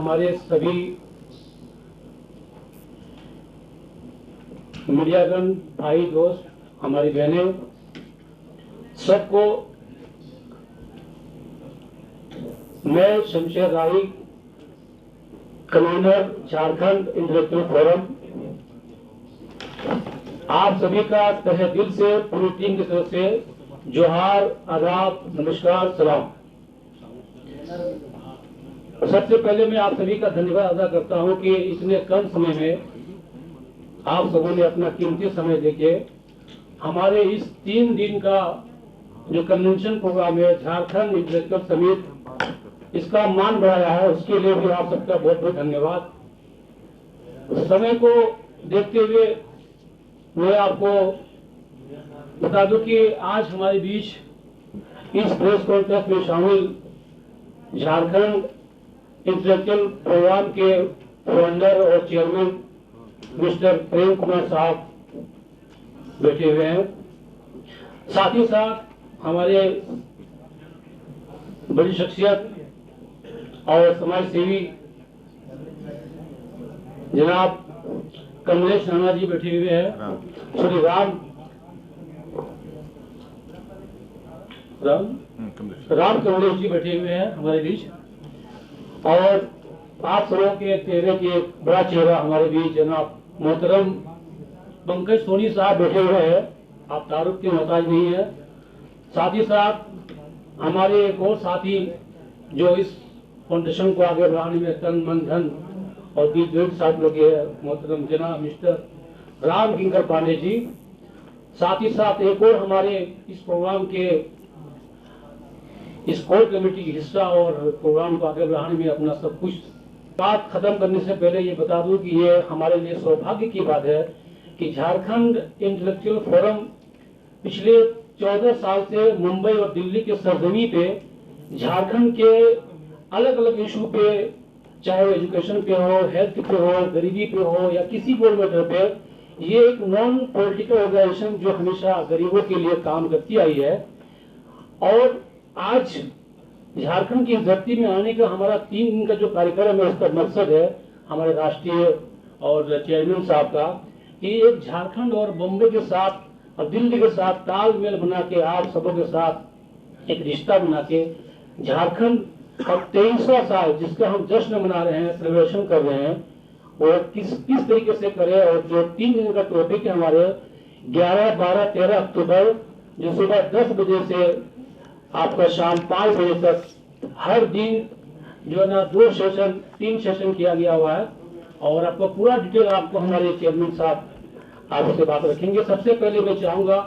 हमारे सभी मीडियागण, भाई, दोस्त, हमारी बहनें, सबको मैं शमशेर राही, कन्वीनर झारखंड इंटेलेक्चुअल फोरम, आप सभी का तहे दिल से पूरी टीम की तरफ से जोहार, आदाब, नमस्कार, सलाम। सबसे पहले मैं आप सभी का धन्यवाद अदा करता हूं कि इतने कम समय में आप सबों ने अपना कीमती समय देके हमारे इस 3 दिन का जो कन्वेंशन प्रोग्राम है झारखंड इंटेलेक्चुअल समिट, इसका मान बढ़ाया है, उसके लिए भी आप सबका बहुत बहुत धन्यवाद। समय को देखते हुए मैं आपको बता दूं कि आज हमारे बीच इस प्रेस कॉन्फ्रेंस में शामिल झारखंड इंटेलेक्चुअल प्रोग्राम के फाउंडर और चेयरमैन मिस्टर प्रेम कुमार साहब बैठे हुए हैं। साथ ही साथ हमारे बड़ी शख्सियत और समाज सेवी जनाब कमलेश राणा जी बैठे हुए हैं। श्री राम कमलेश जी बैठे हुए हैं हमारे बीच। और आप सबों के चेहरे की एक बड़ा चेहरा हमारे बीच जनाब मोहतरम पंकज सोनी साहब बैठे हुए हैं। आप तारुफ के मोहताज नहीं है। साथ ही साथ हमारे एक और साथी जो इस फाउंडेशन को आगे बढ़ाने में तन मन धन और बीच जोड़ साथ लगे हैं, मोहतरम जनाब मिस्टर राम किंकर पांडे जी। साथ ही साथ एक और हमारे इस प्रोग्राम के इस कोर कमेटी की हिस्सा और प्रोग्राम को आगे बढ़ाने में अपना सब कुछ। बात खत्म करने से पहले ये बता दूं कि ये हमारे लिए सौभाग्य की बात है कि झारखंड इंटेलेक्चुअल फोरम पिछले 14 साल से मुंबई और दिल्ली के सरजमी पे झारखंड के अलग अलग इशू पे, चाहे एजुकेशन पे हो, हेल्थ पे हो, गरीबी पे हो या किसी और मैटर पे, ये एक नॉन पॉलिटिकल ऑर्गेनाइजेशन जो हमेशा गरीबों के लिए काम करती आई है। और आज झारखंड की धरती में आने का हमारा 3 दिन का जो कार्यक्रम है, उसका मकसद है हमारे राष्ट्रीय और चेयरमैन साहब का कि एक झारखंड और बम्बई के साथ और दिल्ली के साथ तालमेल बना के, आप सबों के साथ एक रिश्ता बना के झारखंड अब 23वां साल जिसका हम जश्न मना रहे हैं, सेलिब्रेशन कर रहे हैं, और किस तरीके से करें। और जो 3 दिन का टॉपिक है हमारे 11, 12, 13 अक्टूबर, जो सुबह 10 बजे से आपका शाम 5 बजे तक हर दिन जो है ना 3 सेशन किया गया हुआ है। और आपको पूरा डिटेल आपको हमारे चेयरमैन साहब आपसे बात रखेंगे। सबसे पहले मैं चाहूंगा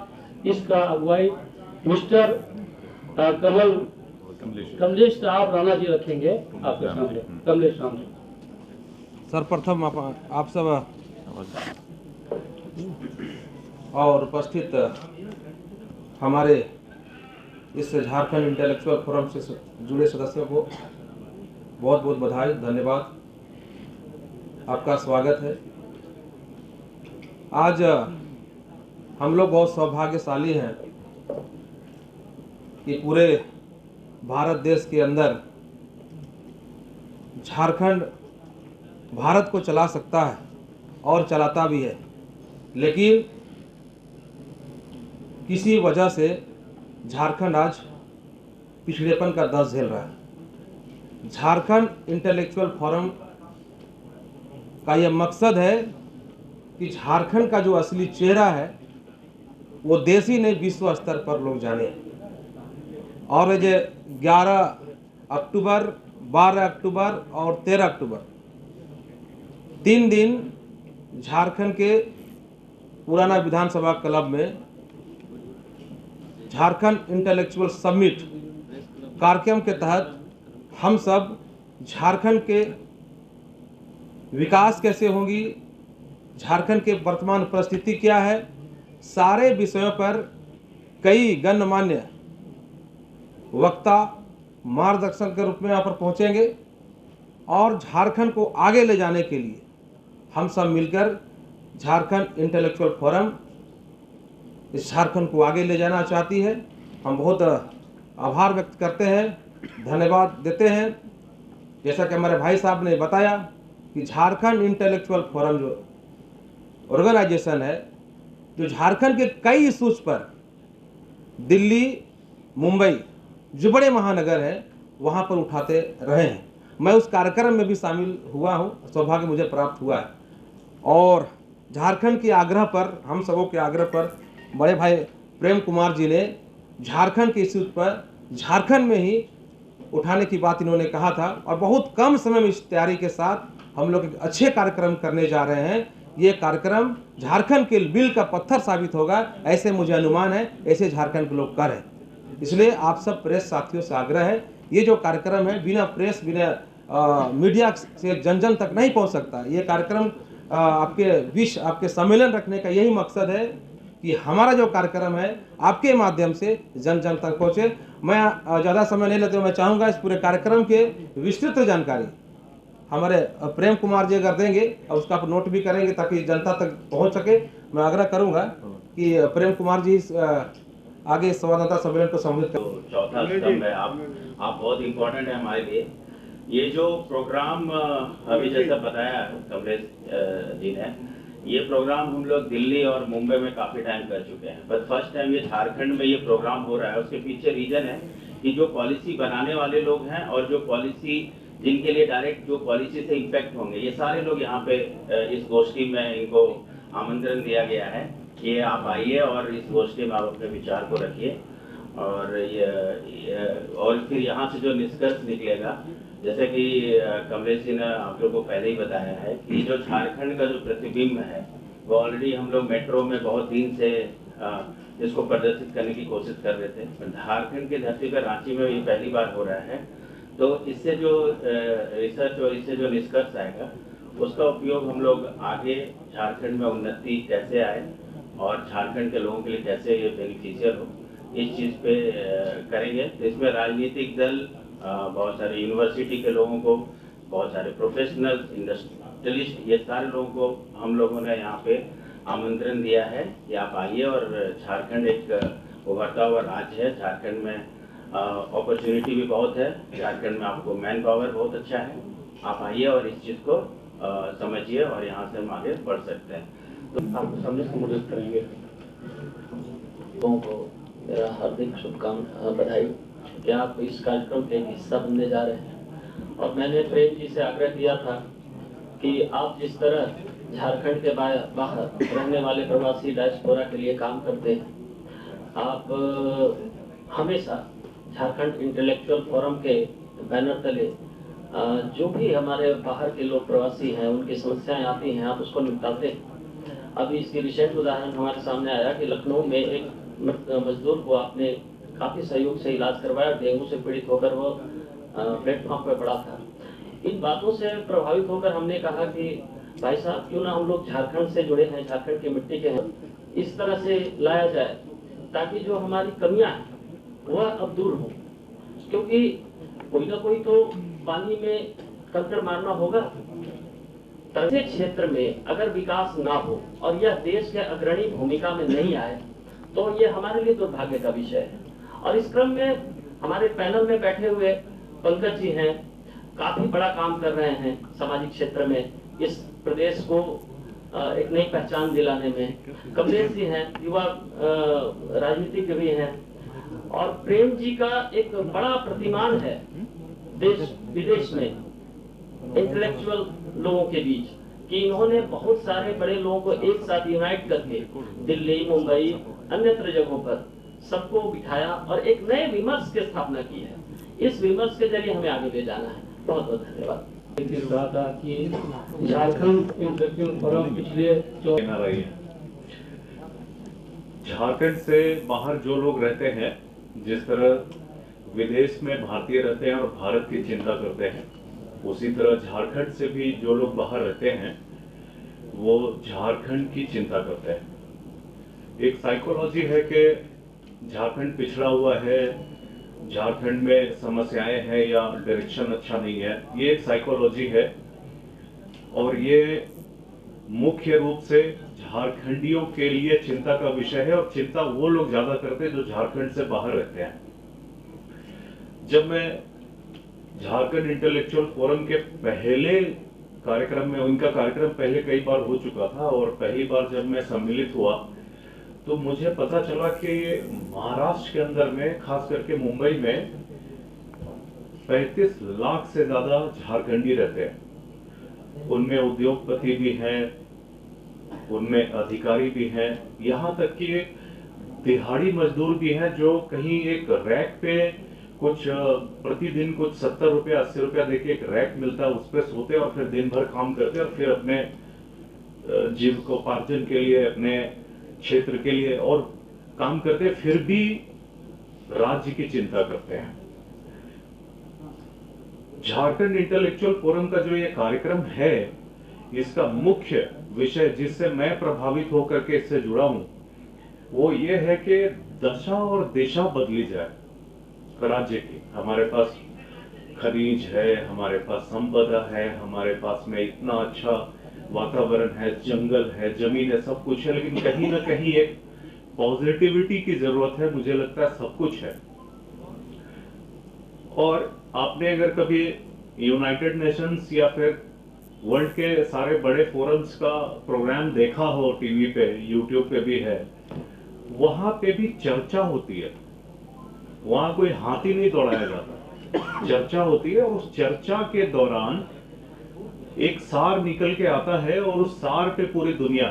इसका अगुवाई मिस्टर कमलेश साहब राणा जी रखेंगे आपके सामने। कमलेश राणा सर्वप्रथम आप सब और उपस्थित हमारे इस झारखंड इंटेलेक्चुअल फोरम से जुड़े सदस्यों को बहुत बहुत बधाई, धन्यवाद, आपका स्वागत है। आज हम लोग बहुत सौभाग्यशाली हैं कि पूरे भारत देश के अंदर झारखंड भारत को चला सकता है और चलाता भी है, लेकिन किसी वजह से झारखंड आज पिछड़ेपन का दर्द झेल रहा है। झारखंड इंटेलेक्चुअल फोरम का यह मकसद है कि झारखंड का जो असली चेहरा है वो देश ही नहीं विश्व स्तर पर लोग जाने। और ये 11 अक्टूबर, 12 अक्टूबर और 13 अक्टूबर 3 दिन झारखंड के पुराना विधानसभा क्लब में झारखंड इंटेलेक्चुअल समिट कार्यक्रम के तहत हम सब झारखंड के विकास कैसे होगी, झारखंड के वर्तमान परिस्थिति क्या है, सारे विषयों पर कई गणमान्य वक्ता मार्गदर्शन के रूप में यहाँ पर पहुँचेंगे। और झारखंड को आगे ले जाने के लिए हम सब मिलकर झारखंड इंटेलेक्चुअल फोरम इस झारखंड को आगे ले जाना चाहती है। हम बहुत आभार व्यक्त करते हैं, धन्यवाद देते हैं जैसा कि हमारे भाई साहब ने बताया कि झारखंड इंटेलेक्चुअल फोरम जो ऑर्गेनाइजेशन है, जो झारखंड के कई इशूज पर दिल्ली, मुंबई जो बड़े महानगर हैं वहाँ पर उठाते रहे हैं। मैं उस कार्यक्रम में भी शामिल हुआ हूँ, सौभाग्य मुझे प्राप्त हुआ है। और झारखंड के आग्रह पर, हम सबों के आग्रह पर बड़े भाई प्रेम कुमार जी ने झारखंड के इशूज पर झारखंड में ही उठाने की बात इन्होंने कहा था, और बहुत कम समय में इस तैयारी के साथ हम लोग एक अच्छे कार्यक्रम करने जा रहे हैं। ये कार्यक्रम झारखंड के बिल का पत्थर साबित होगा, ऐसे मुझे अनुमान है, ऐसे झारखंड के लोग कर रहे हैं। इसलिए आप सब प्रेस साथियों से आग्रह है, ये जो कार्यक्रम है बिना प्रेस, बिना मीडिया से जन जन तक नहीं पहुंच सकता। ये कार्यक्रम आपके सम्मेलन रखने का यही मकसद है कि हमारा जो कार्यक्रम है आपके माध्यम से जन जन तक पहुंचे। मैं ज़्यादा समय नहीं लेते हुए मैं चाहूँगा इस पूरे कार्यक्रम के विस्तृत जानकारी हमारे प्रेम कुमार जी अगर देंगे और उसका आप नोट भी करेंगे ताकि जनता तक पहुंच सके। मैं आग्रह करूंगा कि प्रेम कुमार जी आगे संवाददाता सम्मेलन को संबोधित करें। तो चौथा स्तंभ है, आप बहुत इम्पोर्टेंट है हमारे लिए। ये जो प्रोग्राम अभी जैसा बताया कमलेश जी ने, ये प्रोग्राम हम लोग दिल्ली और मुंबई में काफी टाइम कर चुके हैं, बट फर्स्ट टाइम ये झारखंड में ये प्रोग्राम हो रहा है। उसके पीछे रीजन है कि जो पॉलिसी बनाने वाले लोग हैं और जो पॉलिसी जिनके लिए डायरेक्ट जो पॉलिसी से इम्पैक्ट होंगे, ये सारे लोग यहाँ पे इस गोष्ठी में इनको आमंत्रण दिया गया है कि आप आइए और इस गोष्ठी में आप अपने विचार को रखिए। और फिर यहाँ से जो निष्कर्ष निकलेगा, जैसे कि कमलेश जी ने आप लोगों को पहले ही बताया है कि जो झारखंड का जो प्रतिबिंब है वो ऑलरेडी हम लोग मेट्रो में बहुत दिन से इसको प्रदर्शित करने की कोशिश कर रहे थे। झारखंड की धरती पर रांची में ये पहली बार हो रहा है। तो इससे जो रिसर्च और इससे जो निष्कर्ष आएगा उसका उपयोग हम लोग आगे झारखंड में उन्नति कैसे आए और झारखंड के लोगों के लिए कैसे ये बेनिफिशियल हो, इस चीज़ पे करेंगे। तो इसमें राजनीतिक दल, बहुत सारे यूनिवर्सिटी के लोगों को, बहुत सारे प्रोफेशनल्स, इंडस्ट्रियलिस्ट, ये सारे लोगों को हम लोगों ने यहाँ पे आमंत्रण दिया है कि आप आइए। और झारखंड एक उभरता हुआ राज्य है, झारखंड में अपॉर्चुनिटी भी बहुत है, झारखंड में आपको मैन पावर बहुत अच्छा है। आप आइए और इस चीज़ को समझिए और यहाँ से हम आगे बढ़ सकते हैं। तो आप सामने संबोधित करेंगे। लोगों को मेरा हार्दिक शुभकामना, बधाई कि आप इस कार्यक्रम के हिस्सा बनने जा रहे हैं। और मैंने प्रेम जी से आग्रह किया था कि आप जिस तरह झारखंड के बाहर रहने वाले प्रवासी डायस्पोरा के लिए काम करते हैं, आप हमेशा झारखंड इंटेलेक्चुअल फोरम के बैनर तले जो भी हमारे बाहर के लोग प्रवासी हैं उनकी समस्याएं आती हैं, आप उसको निपटाते हैं। अभी इसकी रिसेंट उदाहरण हमारे सामने आया कि लखनऊ में एक मजदूर को आपने काफ़ी सहयोग से इलाज करवाया, डेंगू से पीड़ित होकर वो प्लेटफॉर्म पर पड़ा था। इन बातों से प्रभावित होकर हमने कहा कि भाई साहब क्यों ना हम लोग झारखंड से जुड़े हैं, झारखंड की मिट्टी के हैं, इस तरह से लाया जाए ताकि जो हमारी कमियां हैं वह अब दूर हो। क्योंकि कोई ना कोई तो पानी में कंकड़ मारना होगा। तरह क्षेत्र में अगर विकास ना हो और यह देश के अग्रणी भूमिका में नहीं आए तो ये हमारे लिए दुर्भाग्य का विषय है। और इस क्रम में हमारे पैनल में बैठे हुए पंकज जी हैं, काफी बड़ा काम कर रहे हैं सामाजिक क्षेत्र में, इस प्रदेश को एक नई पहचान दिलाने में। कमलेश जी हैं, युवा राजनीतिज्ञ भी हैं, और प्रेम जी का एक बड़ा प्रतिमान है देश विदेश में इंटेलेक्चुअल लोगों के बीच कि इन्होंने बहुत सारे बड़े लोगों को एक साथ यूनाइट करके दिल्ली, मुंबई, अन्यत्र जगहों पर सबको बिठाया और एक नए विमर्श की स्थापना की है। इस विमर्श के जरिए हमें आगे ले जाना है। बहुत बहुत धन्यवाद। रहा था कि झारखंड इंटेलेक्चुअल फोरम पिछले झारखंड से बाहर जो लोग रहते हैं, जिस तरह विदेश में भारतीय रहते हैं और भारत की चिंता करते हैं, उसी तरह झारखंड से भी जो लोग बाहर रहते हैं वो झारखंड की चिंता करते हैं। एक साइकोलॉजी है कि झारखंड पिछड़ा हुआ है, झारखंड में समस्याएं हैं या डायरेक्शन अच्छा नहीं है, ये एक साइकोलॉजी है। और ये मुख्य रूप से झारखंडियों के लिए चिंता का विषय है, और चिंता वो लोग ज्यादा करते हैं जो झारखंड से बाहर रहते हैं। जब मैं झारखंड इंटेलेक्चुअल फोरम के पहले कार्यक्रम में, उनका कार्यक्रम पहले कई बार हो चुका था और पहली बार जब मैं सम्मिलित हुआ तो मुझे पता चला कि महाराष्ट्र के अंदर में, खास करके मुंबई में 35 लाख से ज्यादा झारखंडी रहते हैं। उनमें उद्योगपति भी हैं, उनमें अधिकारी भी हैं, यहाँ तक कि दिहाड़ी मजदूर भी हैं जो कहीं एक रैक पे कुछ प्रतिदिन कुछ 70 रुपया 80 रुपया देके एक रैक मिलता है, उस पर सोते और फिर दिन भर काम करते और फिर अपने जीविकोपार्जन के लिए, अपने क्षेत्र के लिए और काम करते, फिर भी राज्य की चिंता करते हैं। झारखंड इंटेलेक्चुअल फोरम का जो ये कार्यक्रम है, इसका मुख्य विषय जिससे मैं प्रभावित होकर के इससे जुड़ा हूं, वो ये है कि दशा और दिशा बदली जाए राज्य की। हमारे पास खनिज है, हमारे पास संपदा है, हमारे पास में इतना अच्छा वातावरण है, जंगल है, जमीन है, सब कुछ है, लेकिन कहीं ना कहीं एक पॉजिटिविटी की जरूरत है। मुझे लगता है सब कुछ है। और आपने अगर कभी यूनाइटेड नेशंस या फिर वर्ल्ड के सारे बड़े फोरम्स का प्रोग्राम देखा हो टीवी पे, यूट्यूब पे भी है, वहां पे भी चर्चा होती है। वहां कोई हाथी नहीं दौड़ाया जाता, चर्चा होती है और उस चर्चा के दौरान एक सार निकल के आता है और उस सार पे पूरी दुनिया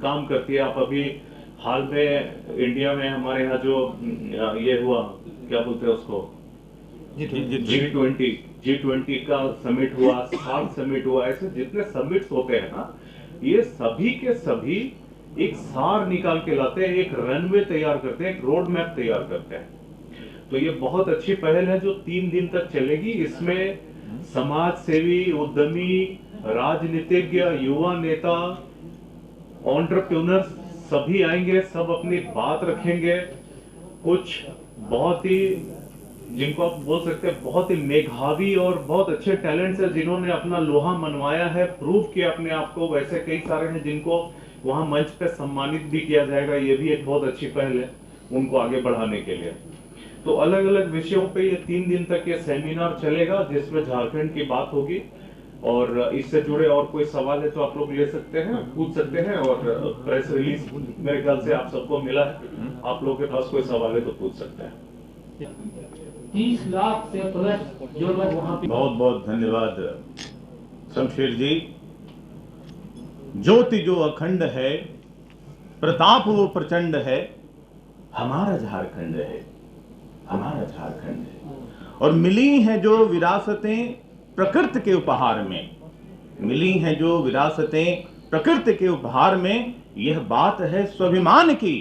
काम करती है। आप अभी हाल में इंडिया में हमारे यहाँ जो ये हुआ, क्या बोलते हैं उसको, G20 का समिट हुआ, सार्क समिट हुआ, ऐसे जितने समिट्स होते हैं ना, ये सभी के सभी एक सार निकाल के लाते हैं, एक रनवे तैयार करते हैं, एक रोड मैप तैयार करते हैं। तो ये बहुत अच्छी पहल है जो 3 दिन तक चलेगी। इसमें समाज सेवी, उद्यमी, राजनीतिज्ञ, युवा नेता, एंटरप्रेन्योर्स सभी आएंगे, सब अपनी बात रखेंगे। कुछ बहुत ही, जिनको आप बोल सकते हैं बहुत ही मेधावी और बहुत अच्छे टैलेंट्स है, जिन्होंने अपना लोहा मनवाया है, प्रूव किया अपने आप को, वैसे कई सारे हैं जिनको वहां मंच पे सम्मानित भी किया जाएगा। ये भी एक बहुत अच्छी पहल है उनको आगे बढ़ाने के लिए। तो अलग अलग विषयों पे ये 3 दिन तक ये सेमिनार चलेगा जिसमें झारखंड की बात होगी। और इससे जुड़े और कोई सवाल है तो आप लोग ले सकते हैं, पूछ सकते हैं। और प्रेस रिलीज मेरे ख्याल से आप सबको मिला है, आप लोगों के पास कोई सवाल है तो पूछ सकते हैं। 30 लाख से प्लस जो लोग वहाँ पे। बहुत बहुत धन्यवाद शमशेर जी। ज्योति जो अखंड है, प्रताप वो प्रचंड है, हमारा झारखंड है, हमारा झारखंड है। और मिली हैं जो विरासतें प्रकृति के उपहार में, मिली हैं जो विरासतें प्रकृति के उपहार में, यह बात है स्वाभिमान की,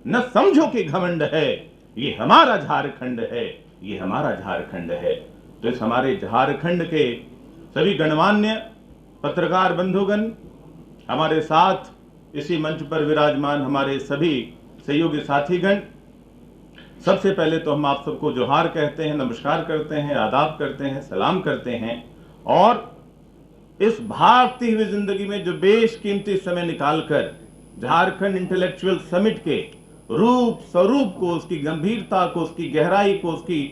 न समझो कि घमंड है, ये हमारा झारखंड है, ये हमारा झारखंड है। तो इस हमारे झारखंड के सभी गणमान्य पत्रकार बंधुगण, हमारे साथ इसी मंच पर विराजमान हमारे सभी सहयोगी साथीगण, सबसे पहले तो हम आप सबको जोहार कहते हैं, नमस्कार करते हैं, आदाब करते हैं, सलाम करते हैं। और इस भागती हुई जिंदगी में जो बेशकीमती समय निकालकर झारखंड इंटेलेक्चुअल समिट के रूप स्वरूप को, उसकी गंभीरता को, उसकी गहराई को, उसकी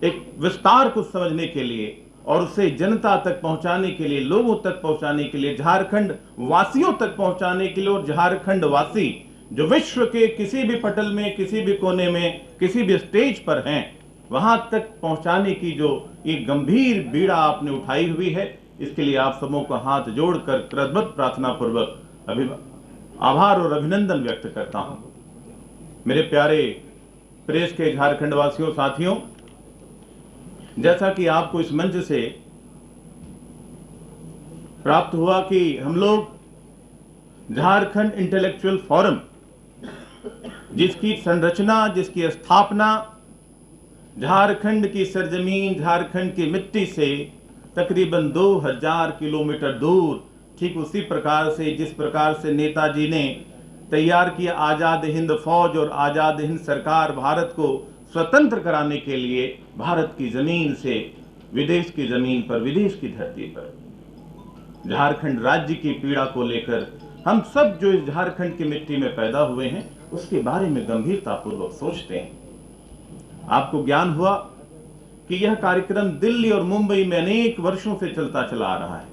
एक विस्तार को समझने के लिए और उसे जनता तक पहुंचाने के लिए, लोगों तक पहुंचाने के लिए, झारखंड वासियों तक पहुंचाने के लिए, और झारखंड वासी जो विश्व के किसी भी पटल में, किसी भी कोने में, किसी भी स्टेज पर हैं, वहां तक पहुंचाने की जो एक गंभीर बीड़ा आपने उठाई हुई है, इसके लिए आप सबों को हाथ जोड़कर कृतज्ञता प्रार्थना पूर्वक आभार और अभिनंदन व्यक्त करता हूं। मेरे प्यारे प्रेस के झारखंड वासियों, साथियों, जैसा कि आपको इस मंच से प्राप्त हुआ कि हम लोग झारखंड इंटेलेक्चुअल फोरम, जिसकी संरचना, जिसकी स्थापना झारखंड की सरजमीन, झारखंड की मिट्टी से तकरीबन 2000 किलोमीटर दूर, ठीक उसी प्रकार से जिस प्रकार से नेताजी ने तैयार किया आज़ाद हिंद फौज और आज़ाद हिंद सरकार भारत को स्वतंत्र कराने के लिए, भारत की जमीन से विदेश की जमीन पर, विदेश की धरती पर झारखंड राज्य की पीड़ा को लेकर हम सब जो इस झारखंड की मिट्टी में पैदा हुए हैं, उसके बारे में गंभीरतापूर्वक सोचते हैं। आपको ज्ञान हुआ कि यह कार्यक्रम दिल्ली और मुंबई में अनेक वर्षों से चलता चला आ रहा है,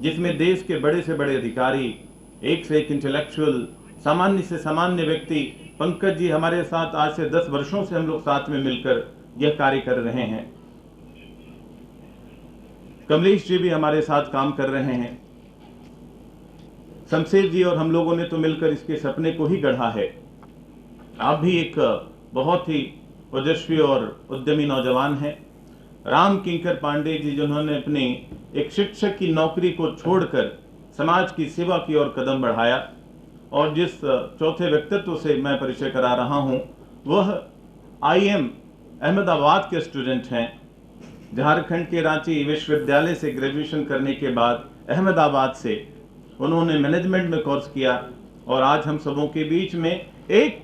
जिसमें देश के बड़े से बड़े अधिकारी, एक से एक इंटेलेक्चुअल, सामान्य से सामान्य व्यक्ति, पंकज जी हमारे साथ आज से 10 वर्षों से हम लोग साथ में मिलकर यह कार्य कर रहे हैं। कमलेश जी भी हमारे साथ काम कर रहे हैं। शमशेर जी और हम लोगों ने तो मिलकर इसके सपने को ही गढ़ा है। आप भी एक बहुत ही ओजस्वी और उद्यमी नौजवान हैं। राम किंकर पांडे जी, जिन्होंने अपनी एक शिक्षक की नौकरी को छोड़कर समाज की सेवा की ओर कदम बढ़ाया, और जिस चौथे व्यक्तित्व से मैं परिचय करा रहा हूं, वह IIM अहमदाबाद के स्टूडेंट हैं। झारखंड के रांची विश्वविद्यालय से ग्रेजुएशन करने के बाद अहमदाबाद से उन्होंने मैनेजमेंट में कोर्स किया, और आज हम सबों के बीच में एक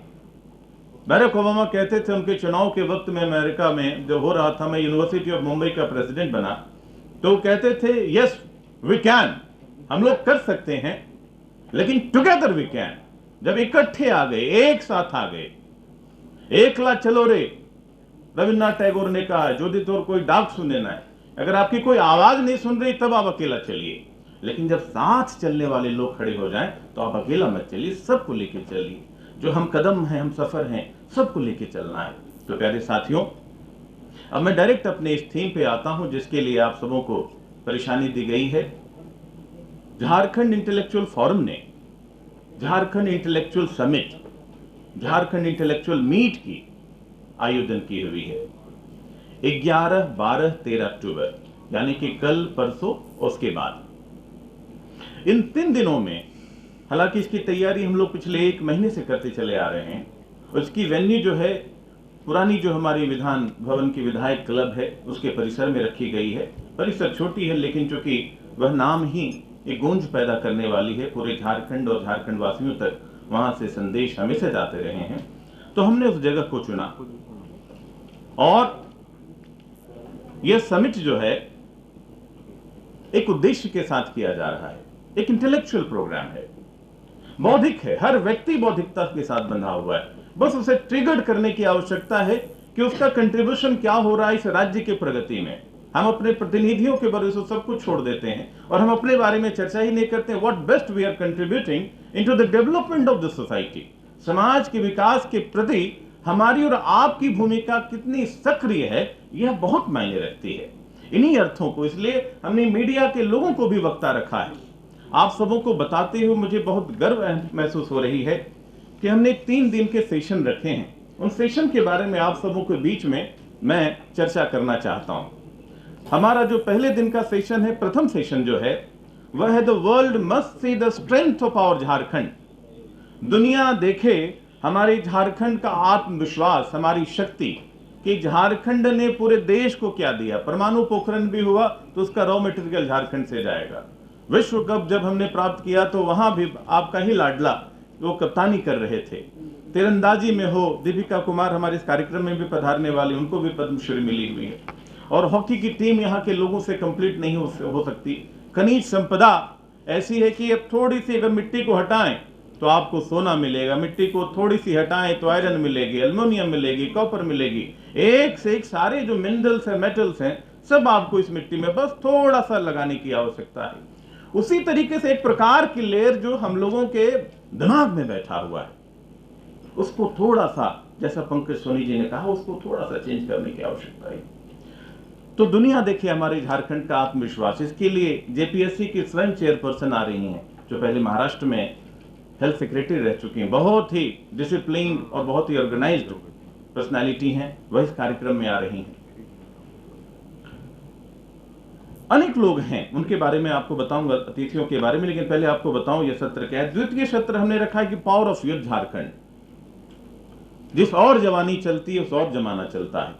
बैरक ओबामा कहते थे, उनके चुनाव के वक्त में अमेरिका में जो हो रहा था, मैं यूनिवर्सिटी ऑफ मुंबई का प्रेसिडेंट बना, तो कहते थे यस वी कैन, हम लोग कर सकते हैं, लेकिन टुगेदर वी कैन। जब इकट्ठे आ गए, एक साथ आ गए, एकला चलो रे, रविन्द्रनाथ टैगोर ने कहा, ज्योति तोर कोई डाक सुने ना है, अगर आपकी कोई आवाज नहीं सुन रही तब आप अकेला चलिए, लेकिन जब साथ चलने वाले लोग खड़े हो जाएं तो आप अकेला मत चलिए, सबको लेके चलिए। जो हम कदम हैं, हम सफर हैं, सबको लेके चलना है। तो प्यारे साथियों, अब मैं डायरेक्ट अपने इस थीम पे आता हूं जिसके लिए आप सबों को परेशानी दी गई है। झारखंड इंटेलेक्चुअल फोरम ने Jharkhand intellectual summit, Jharkhand intellectual meet की आयोजन की हुई है 11, 12, 13 अक्टूबर, यानी कि कल, परसों, उसके बाद। इन 3 दिनों में, हालांकि इसकी तैयारी हम लोग पिछले 1 महीने से करते चले आ रहे हैं, उसकी वेन्यू जो है पुरानी जो हमारी विधान भवन की विधायक क्लब है उसके परिसर में रखी गई है। परिसर छोटी है, लेकिन चूंकि वह नाम ही एक गूंज पैदा करने वाली है पूरे झारखंड और झारखंड वासियों तक, वहां से संदेश हमेशा जाते रहे हैं, तो हमने उस जगह को चुना। और यह समिट जो है एक उद्देश्य के साथ किया जा रहा है, एक इंटेलेक्चुअल प्रोग्राम है, बौद्धिक है, हर व्यक्ति बौद्धिकता के साथ बंधा हुआ है, बस उसे ट्रिगर करने की आवश्यकता है कि उसका कंट्रीब्यूशन क्या हो रहा है इस राज्य की प्रगति में। हम अपने प्रतिनिधियों के भरोसे सब कुछ छोड़ देते हैं और हम अपने बारे में चर्चा ही नहीं करते। What best we are contributing into the development of the society. समाज के विकास के प्रति हमारी और आपकी भूमिका कितनी सक्रिय है, यह बहुत मायने रखती है। इन्हीं अर्थों को इसलिए हमने मीडिया के लोगों को भी वक्ता रखा है। आप सबों को बताते हुए मुझे बहुत गर्व महसूस हो रही है कि हमने 3 दिन के सेशन रखे हैं। उन सेशन के बारे में आप सबों के बीच में मैं चर्चा करना चाहता हूं। हमारा जो पहले दिन का सेशन है, प्रथम सेशन जो है, वह है the world must see the strength of our Jharkhand. दुनिया देखे हमारे झारखंड का आत्मविश्वास, हमारी शक्ति, कि झारखंड ने पूरे देश को क्या दिया। परमाणु पोखरण भी हुआ तो उसका रॉ मटेरियल झारखंड से जाएगा। विश्व कप जब हमने प्राप्त किया तो वहां भी आपका ही लाडला वो कप्तानी कर रहे थे। तीरंदाजी में हो, दीपिका कुमार हमारे इस कार्यक्रम में भी पधारने वाले, उनको भी पद्मश्री मिली हुई है। और हॉकी की टीम यहाँ के लोगों से कंप्लीट नहीं हो सकती। खनिज संपदा ऐसी है कि अब थोड़ी सी अगर मिट्टी को हटाएं तो आपको सोना मिलेगा, मिट्टी को थोड़ी सी हटाएं तो आयरन मिलेगी, एल्युमिनियम मिलेगी, कॉपर मिलेगी, एक से एक सारे जो मिनरल्स हैं, मेटल्स हैं, सब आपको इस मिट्टी में बस थोड़ा सा लगाने की आवश्यकता है। उसी तरीके से एक प्रकार की लेयर जो हम लोगों के दिमाग में बैठा हुआ है, उसको थोड़ा सा, जैसा पंकज सोनी जी ने कहा, उसको थोड़ा सा चेंज करने की आवश्यकता है। तो दुनिया देखिए हमारे झारखंड का आत्मविश्वास, इसके लिए जेपीएससी की स्वयं चेयरपर्सन आ रही हैं, जो पहले महाराष्ट्र में हेल्थ सेक्रेटरी रह चुकी हैं, बहुत ही डिसिप्लिन और बहुत ही ऑर्गेनाइज्ड पर्सनालिटी हैं, वह इस कार्यक्रम में आ रही हैं। अनेक लोग हैं, उनके बारे में आपको बताऊंगा, अतिथियों के बारे में, लेकिन पहले आपको बताऊं यह सत्र क्या है। द्वितीय सत्र हमने रखा है कि पावर ऑफ यूथ झारखंड। जिस और जवानी चलती है उस और जमाना चलता है।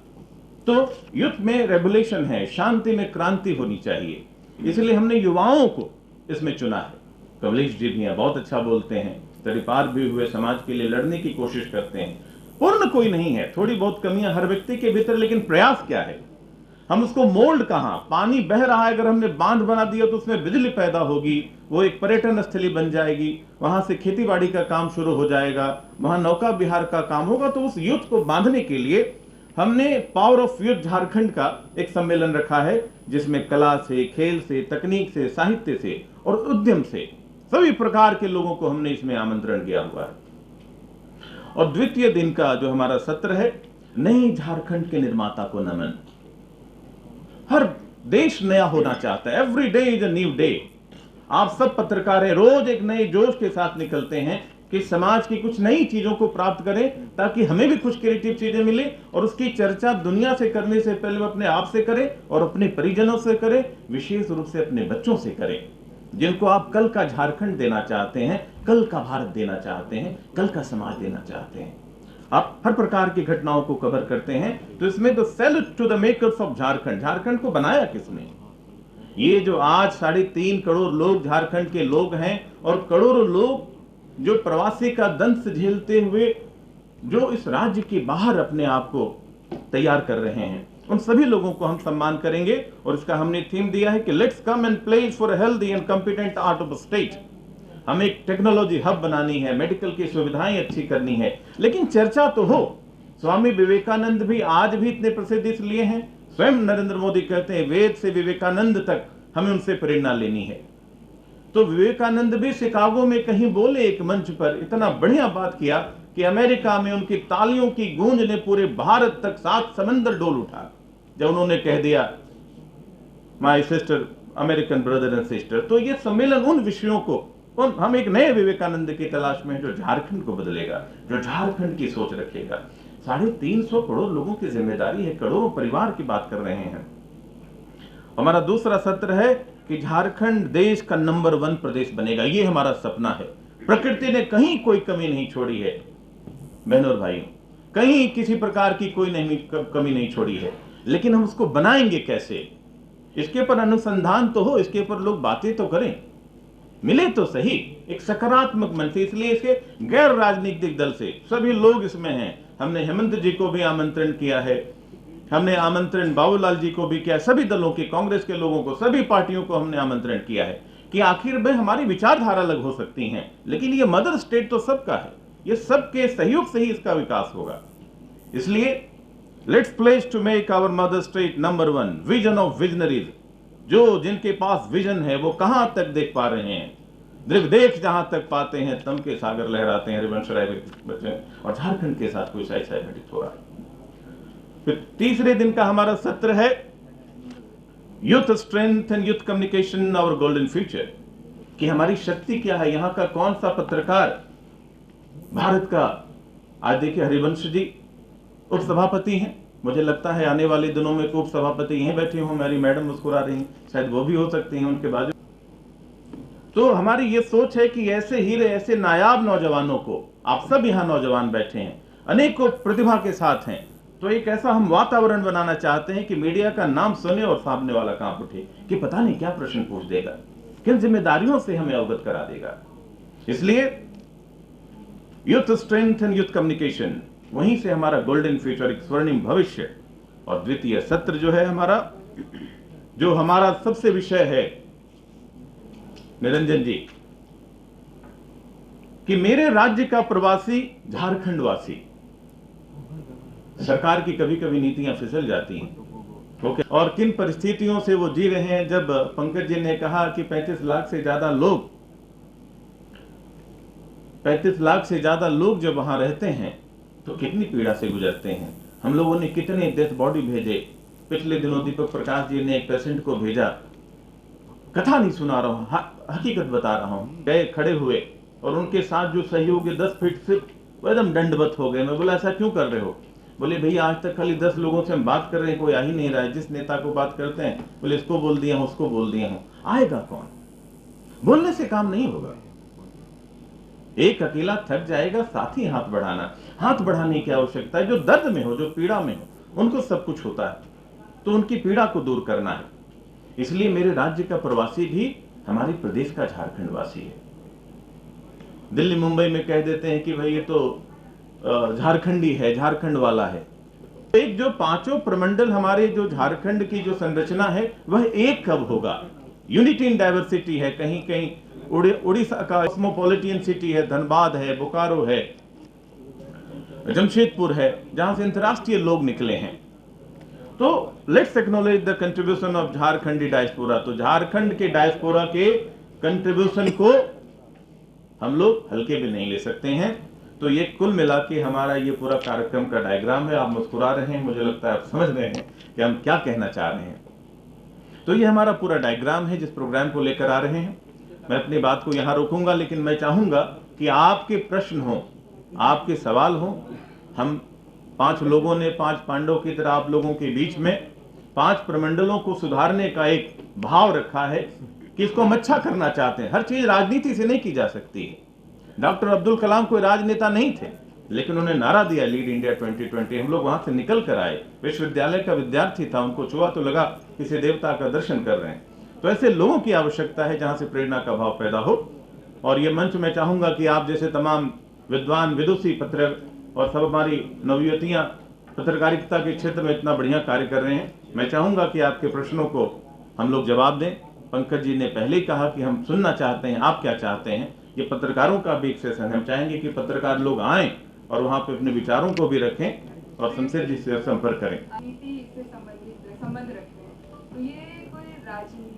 तो युद्ध में रेवोल्यूशन है, शांति में क्रांति होनी चाहिए, इसलिए हमने युवाओं को इसमें चुना है। कमलेश जी भी हैं, बहुत अच्छा बोलते हैं, तड़ीपार भी हुए, समाज के लिए लड़ने की कोशिश करते हैं। पूर्ण कोई नहीं है, थोड़ी बहुत कमियां हर व्यक्ति के भीतर, लेकिन प्रयास क्या है, हम उसको मोल्ड कहां। पानी बह रहा है, अगर हमने बांध बना दिया तो उसमें बिजली पैदा होगी, वो एक पर्यटन स्थली बन जाएगी, वहां से खेतीबाड़ी का काम शुरू हो जाएगा, वहां नौका विहार का काम होगा। तो उस युद्ध को बांधने के लिए हमने पावर ऑफ यूथ झारखंड का एक सम्मेलन रखा है, जिसमें कला से, खेल से, तकनीक से, साहित्य से और उद्यम से सभी प्रकार के लोगों को हमने इसमें आमंत्रण किया हुआ है। और द्वितीय दिन का जो हमारा सत्र है, नई झारखंड के निर्माता को नमन। हर देश नया होना चाहता है, every day is a new day. आप सब पत्रकार हैं, रोज एक नए जोश के साथ निकलते हैं कि समाज की कुछ नई चीजों को प्राप्त करें, ताकि हमें भी कुछ क्रिएटिव चीजें मिले, और उसकी चर्चा दुनिया से करने से पहले वो अपने आप से करें और अपने परिजनों से करें, विशेष रूप से अपने बच्चों से करें, जिनको आप कल का झारखंड देना चाहते हैं, कल का भारत देना चाहते हैं, कल का समाज देना चाहते हैं। आप हर प्रकार की घटनाओं को कवर करते हैं। तो इसमें तो salute to the makers of Jharkhand. Jharkhand को बनाया किसने? ये जो आज 3.5 करोड़ लोग झारखंड के लोग हैं, और करोड़ों लोग जो प्रवासी का दंश झेलते हुए जो इस राज्य के बाहर अपने आप को तैयार कर रहे हैं, उन सभी लोगों को हम सम्मान करेंगे। और इसका हमने थीम दिया है कि let's come and place for healthy and competent art of state. हमें एक टेक्नोलॉजी हब बनानी है, मेडिकल की सुविधाएं अच्छी करनी है, लेकिन चर्चा तो हो। स्वामी विवेकानंद भी आज भी इतने प्रसिद्ध इसलिए हैं, स्वयं नरेंद्र मोदी कहते हैं वेद से विवेकानंद तक हमें उनसे प्रेरणा लेनी है। तो विवेकानंद भी शिकागो में कहीं बोले एक मंच पर, इतना बढ़िया बात किया कि अमेरिका में उनकी तालियों की गूंज ने पूरे भारत तक 7 समंदर डोल उठा, जब उन्होंने कह दिया my sister, American brother and sister. तो ये सम्मेलन उन विषयों को, हम एक नए विवेकानंद की तलाश में, जो झारखंड को बदलेगा, जो झारखंड की सोच रखेगा। 350 करोड़ लोगों की जिम्मेदारी है, करोड़ों परिवार की बात कर रहे हैं। हमारा दूसरा सत्र है कि झारखंड देश का नंबर 1 प्रदेश बनेगा। ये हमारा सपना है। प्रकृति ने कहीं कोई कमी नहीं छोड़ी है बहनों और भाइयों, कहीं किसी प्रकार की कोई कमी नहीं छोड़ी है, लेकिन हम उसको बनाएंगे कैसे? इसके पर अनुसंधान तो हो, इसके पर लोग बातें तो करें, मिले तो सही एक सकारात्मक मन से। इसलिए इसके गैर राजनीतिक दल से सभी लोग इसमें हैं। हमने हेमंत जी को भी आमंत्रण किया है, हमने आमंत्रण बाबूलाल जी को भी किया, सभी दलों के, कांग्रेस के लोगों को, सभी पार्टियों को हमने आमंत्रण किया है कि आखिर में हमारी विचारधारा अलग हो सकती हैं, लेकिन ये मदर स्टेट तो सबका है, ये सबके सहयोग से ही इसका विकास होगा। इसलिए let's place to make our mother state number 1, vision of visionaries. जो जिनके पास विजन है वो कहां तक देख पा रहे हैं, देख जहां तक पाते हैं तम के सागर लहराते हैं, हरिवंश राय बच्चे। और झारखंड के साथ कुछ ऐसा घटित हो रहा है। फिर तीसरे दिन का हमारा सत्र है youth strength and youth communication our golden future, कि हमारी शक्ति क्या है, यहां का कौन सा पत्रकार भारत का। आज देखिए हरिवंश जी उपसभापति हैं, मुझे लगता है आने वाले दिनों में उप सभापति यहीं बैठे हों, मेरी मैडम मुस्कुरा रही हैं, शायद वो भी हो सकती हैं उनके बाजू। तो हमारी ये सोच है कि ऐसे हीरे, ऐसे नायाब नौजवानों को, आप सब यहाँ नौजवान बैठे हैं, अनेकों प्रतिभा के साथ हैं, तो एक ऐसा हम वातावरण बनाना चाहते हैं कि मीडिया का नाम सुने और सामने वाला कांप उठे कि पता नहीं क्या प्रश्न पूछ देगा, किन जिम्मेदारियों से हमें अवगत करा देगा। इसलिए youth strength and youth communication, वहीं से हमारा गोल्डन फ्यूचर, एक स्वर्णिम भविष्य। और द्वितीय सत्र जो है हमारा, जो हमारा सबसे विषय है निरंजन जी, कि मेरे राज्य का प्रवासी झारखंड वासी। सरकार की कभी कभी नीतियां फिसल जाती हैं, ओके, और किन परिस्थितियों से वो जी रहे हैं। जब पंकज जी ने कहा कि 35 लाख से ज्यादा लोग जब वहां रहते हैं तो कितनी पीड़ा से गुजरते हैं। हम लोगों ने कितने डेथ बॉडी भेजे। पिछले दिनों दीपक प्रकाश जी ने एक पेशेंट को भेजा, कथा नहीं सुना रहा हूं, हकीकत बता रहा हूं। गए, खड़े हुए, और उनके साथ जो सहयोगी 10 फीट से एकदम दंडवत हो गए। मैं बोला ऐसा क्यों कर रहे हो? बोले भैया आज तक खाली 10 लोगों से हम बात कर रहे हैं, कोई आ ही नहीं रहा है। जिस नेता को बात करते हैं बोले इसको बोल दिया हूं, उसको बोल दिया हूं, आएगा कौन? बोलने से काम नहीं होगा। एक अकेला थक जाएगा, साथ ही हाथ बढ़ाना। हाथ बढ़ाने की आवश्यकता है। जो दर्द में हो, जो पीड़ा में हो, उनको सब कुछ होता है, तो उनकी पीड़ा को दूर करना है। इसलिए मेरे राज्य का प्रवासी भी हमारे प्रदेश का झारखंड वासी है। दिल्ली मुंबई में कह देते हैं कि भाई ये तो झारखंडी है, झारखंड वाला है। एक जो 5 प्रमंडल हमारे जो झारखंड की जो संरचना है वह एक कब होगा? यूनिटी इन डाइवर्सिटी है। कहीं कहीं उड़ीसा का कॉस्मोपॉलिटन सिटी है, धनबाद है, बोकारो है, जमशेदपुर है, जहां से अंतर्राष्ट्रीय लोग निकले हैं। तो let's acknowledge the contribution of Jharkhandi diaspora. तो झारखंड के डायस्पोरा के कंट्रीब्यूशन को हम लोग हल्के भी नहीं ले सकते हैं। तो ये कुल मिला के हमारा ये पूरा कार्यक्रम का डायग्राम है। आप मुस्कुरा रहे हैं, मुझे लगता है आप समझ रहे हैं कि हम क्या कहना चाह रहे हैं। तो ये हमारा पूरा डायग्राम है जिस प्रोग्राम को लेकर आ रहे हैं। मैं अपनी बात को यहाँ रोकूंगा, लेकिन मैं चाहूंगा कि आपके प्रश्न हो, आपके सवाल हो। हम 5 लोगों ने 5 पांडव की तरह आप लोगों के बीच में 5 प्रमंडलों को सुधारने का एक भाव रखा है कि इसको हम अच्छा करना चाहते हैं। हर चीज राजनीति से नहीं की जा सकती है। डॉक्टर अब्दुल कलाम कोई राजनेता नहीं थे, लेकिन उन्होंने नारा दिया लीड इंडिया 2020। हम लोग वहां से निकल कर आए, विश्वविद्यालय का विद्यार्थी था, उनको छुआ तो लगा किसी देवता का दर्शन कर रहे हैं। तो ऐसे लोगों की आवश्यकता है जहां से प्रेरणा का भाव पैदा हो। और ये मंच मैं चाहूंगा कि आप जैसे तमाम विद्वान विदुषी पत्र और सब हमारी नवयुवतियां पत्रकारिता के क्षेत्र में इतना बढ़िया कार्य कर रहे हैं, मैं चाहूंगा कि आपके प्रश्नों को हम लोग जवाब दें। पंकज जी ने पहले ही कहा कि हम सुनना चाहते हैं, आप क्या चाहते हैं। ये पत्रकारों का भी एक सेशन है। हम चाहेंगे कि पत्रकार लोग आएं और वहां पे अपने विचारों को भी रखें और शमशेर जी से संपर्क करें। राजनीति से संबंध रखते हैं, तो ये कोई राजनीति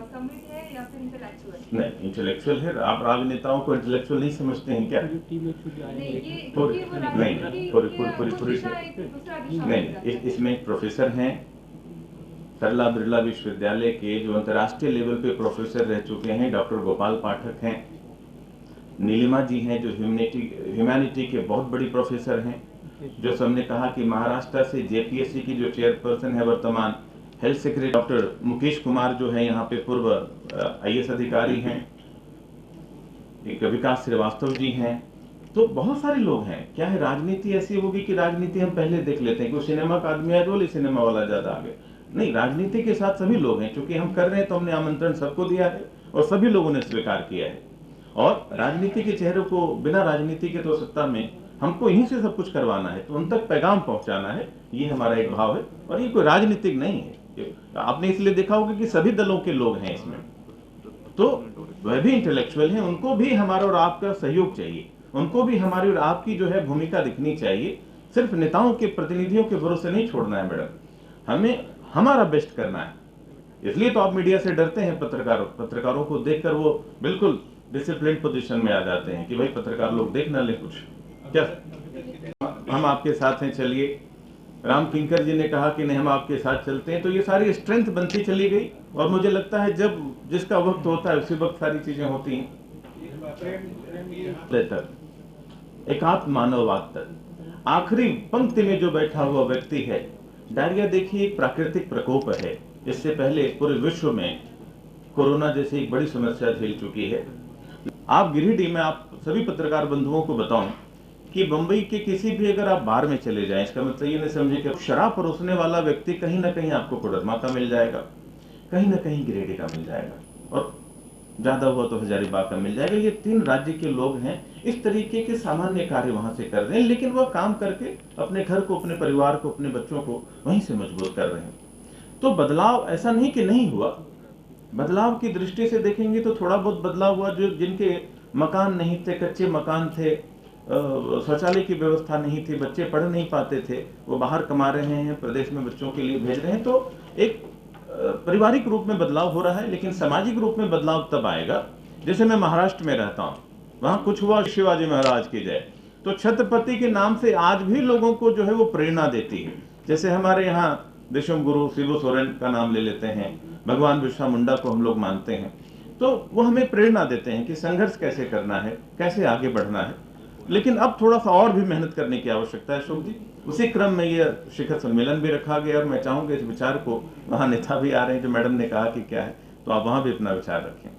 समिट है या फिर इंटेलेक्चुअल? नहीं, इंटेलेक्चुअल है। आप राजनेताओं को इंटेलेक्चुअल नहीं समझते हैं क्या? नहीं, इसमें एक प्रोफेसर हैं सरला बिरला विश्वविद्यालय के, जो अंतर्राष्ट्रीय लेवल पे प्रोफेसर रह चुके हैं, डॉक्टर गोपाल पाठक हैं। नीलिमा जी हैं जो ह्यूमैनिटी के बहुत बड़ी प्रोफेसर हैं। जो सबने कहा कि महाराष्ट्र से जेपीएससी की जो चेयरपर्सन है वर्तमान health secretary doctor Mukesh Kumar जो है यहाँ पे पूर्व आईएएस अधिकारी हैं। एक विकास श्रीवास्तव जी हैं। तो बहुत सारे लोग हैं। क्या है, राजनीति ऐसी होगी कि राजनीति हम पहले देख लेते हैं कि सिनेमा का आदमी है तो बोले सिनेमा वाला ज्यादा आगे। नहीं, राजनीति के साथ सभी लोग हैं। चूंकि हम कर रहे हैं तो हमने आमंत्रण सबको दिया है और सभी लोगों ने स्वीकार किया है। और राजनीति के चेहरे को बिना राजनीति के तो सत्ता में हमको यहीं से सब कुछ करवाना है, तो उन तक पैगाम पहुंचाना है। ये हमारा एक भाव है और ये कोई राजनीतिक नहीं है। आपने इसलिए देखा होगा कि सभी दलों के लोग हैं इसमें, तो वह भी इंटेलेक्चुअल हैं। उनको भी हमारा और आपका सहयोग चाहिए, उनको भी हमारी और आपकी जो है भूमिका दिखनी चाहिए। सिर्फ नेताओं के प्रतिनिधियों के भरोसे नहीं छोड़ना है मैडम, हमें हमारा बेस्ट करना है। इसलिए तो आप मीडिया से डरते हैं। पत्रकारों को देखकर वो बिल्कुल डिसिप्लिन पोजीशन में आ जाते हैं कि भाई पत्रकार लोग देख ना ले कुछ। क्या हम आपके साथ हैं, चलिए। राम किंकर जी ने कहा कि नहीं हम आपके साथ चलते हैं। तो ये सारी स्ट्रेंथ बनती चली गई और मुझे लगता है जब जिसका वक्त होता है उसी वक्त सारी चीजें होती हैं। एकात्म मानववाद तक आखिरी पंक्ति में जो बैठा हुआ व्यक्ति है। डायरिया देखिए एक प्राकृतिक प्रकोप है। इससे पहले पूरे विश्व में कोरोना जैसी एक बड़ी समस्या झेल चुकी है। आप गिरिडीह में, आप सभी पत्रकार बंधुओं को बताऊं कि बंबई के किसी भी अगर आप बार में चले जाएं, इसका मतलब ये नहीं समझे कि शराब परोसने वाला व्यक्ति कहीं ना कहीं आपको कोडरमा का मिल जाएगा, कहीं ना कहीं गिरिडीह का मिल जाएगा और ज्यादा हुआ तो हजारीबाग का मिल जाएगा। ये 3 राज्य के लोग हैं इस तरीके के सामान्य कार्य वहां से कर रहे हैं, लेकिन वह काम करके अपने घर को, अपने परिवार को, अपने बच्चों को वहीं से मजबूत कर रहे हैं। तो बदलाव ऐसा नहीं कि नहीं हुआ। बदलाव की दृष्टि से देखेंगे तो थोड़ा बहुत बदलाव हुआ। जो जिनके मकान नहीं थे, कच्चे मकान थे, शौचालय की व्यवस्था नहीं थी, बच्चे पढ़ नहीं पाते थे, वो बाहर कमा रहे हैं, प्रदेश में बच्चों के लिए भेज रहे हैं। तो एक पारिवारिक रूप में बदलाव हो रहा है, लेकिन सामाजिक रूप में बदलाव तब आएगा। जैसे मैं महाराष्ट्र में रहता हूँ, वहाँ कुछ हुआ शिवाजी महाराज की जय, तो छत्रपति के नाम से आज भी लोगों को जो है वो प्रेरणा देती है। जैसे हमारे यहाँ देशम गुरु शिबू सोरेन का नाम ले लेते हैं, भगवान बिरसा मुंडा को हम लोग मानते हैं, तो वो हमें प्रेरणा देते हैं कि संघर्ष कैसे करना है, कैसे आगे बढ़ना है। लेकिन अब थोड़ा सा और भी मेहनत करने की आवश्यकता है अशोक जी। उसी क्रम में ये शिखर सम्मेलन भी रखा गया और मैं चाहूंगा इस विचार को, वहाँ नेता भी आ रहे हैं जो मैडम ने कहा कि क्या है, तो आप वहाँ भी अपना विचार रखें।